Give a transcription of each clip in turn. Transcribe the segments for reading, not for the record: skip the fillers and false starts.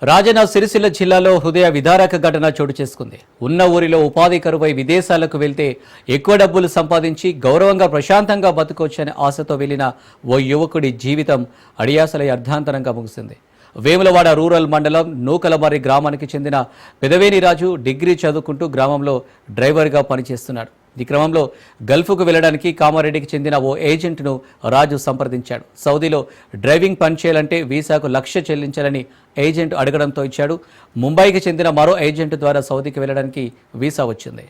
రాజన్న సిరిసిల్ల జిల్లాలో హృదయ విదారక ఘటన చోటు చేసుకుంది. ఉన్న ఊరిలో ఉపాధి కరువై విదేశాలకు వెళ్తే ఎక్కువ డబ్బులు సంపాదించి గౌరవంగా ప్రశాంతంగా బతుకోవచ్చనే ఆశతో వెళ్లిన ఓ యువకుడి జీవితం అడియాసలై అర్ధాంతరంగా ముగిసింది. వేములవాడ రూరల్ మండలం నూకలమర్రి గ్రామానికి చెందిన పెదవేని రాజు డిగ్రీ చదువుకుంటూ గ్రామంలో డ్రైవర్గా పనిచేస్తున్నాడు. ఈ క్రమంలో గల్ఫ్కు వెళ్లడానికి కామారెడ్డికి చెందిన ఓ ఏజెంట్ను రాజు సంప్రదించాడు. సౌదీలో డ్రైవింగ్ పని చేయాలంటే వీసాకు 1,00,000 చెల్లించాలని ఏజెంట్ అడగడంతో ఇచ్చాడు. ముంబైకి చెందిన మరో ఏజెంట్ ద్వారా సౌదీకి వెళ్లడానికి వీసా వచ్చింది.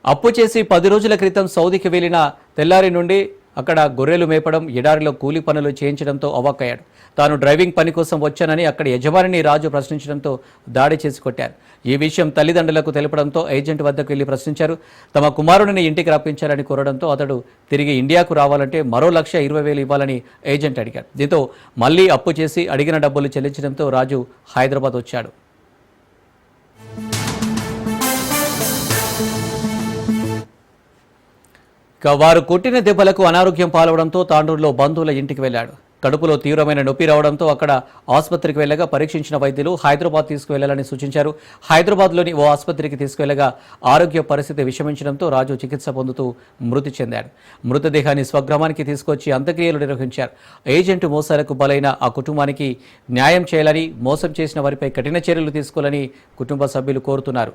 అప్పు చేసి 10 రోజుల క్రితం సౌదీకి వెళ్లిన తెల్లారి నుండి అక్కడ గొర్రెలు మేపడం, ఎడారిలో కూలి పనులు చేయించడంతో అవాక్కయ్యాడు. తాను డ్రైవింగ్ పని కోసం వచ్చానని అక్కడ యజమానిని రాజు ప్రశ్నించడంతో దాడి చేసి కొట్టారు. ఈ విషయం తల్లిదండ్రులకు తెలపడంతో ఏజెంట్ వద్దకు వెళ్లి ప్రశ్నించారు. తమ కుమారుడిని ఇంటికి రప్పించారని కోరడంతో అతడు తిరిగి ఇండియాకు రావాలంటే మరో 1,20,000 ఇవ్వాలని ఏజెంట్ అడిగాడు. దీంతో మళ్లీ అప్పు చేసి అడిగిన డబ్బులు చెల్లించడంతో రాజు హైదరాబాద్ వచ్చాడు. వారు కొట్టిన దెబ్బలకు అనారోగ్యం పాలవడంతో తాండూరులో బంధువుల ఇంటికి వెళ్లాడు. కడుపులో తీవ్రమైన నొప్పి రావడంతో అక్కడ ఆసుపత్రికి వెళ్లగా పరీక్షించిన వైద్యులు హైదరాబాద్ తీసుకువెళ్లాలని సూచించారు. హైదరాబాద్లోని ఓ ఆసుపత్రికి తీసుకువెళ్లగా ఆరోగ్య పరిస్థితి విషమించడంతో రాజు చికిత్స పొందుతూ మృతి చెందాడు. మృతదేహాన్ని స్వగ్రామానికి తీసుకొచ్చి అంత్యక్రియలు నిర్వహించారు. ఏజెంట్ మోసాలకు బలైన ఆ కుటుంబానికి న్యాయం చేయాలని, మోసం చేసిన వారిపై కఠిన చర్యలు తీసుకోవాలని కుటుంబ సభ్యులు కోరుతున్నారు.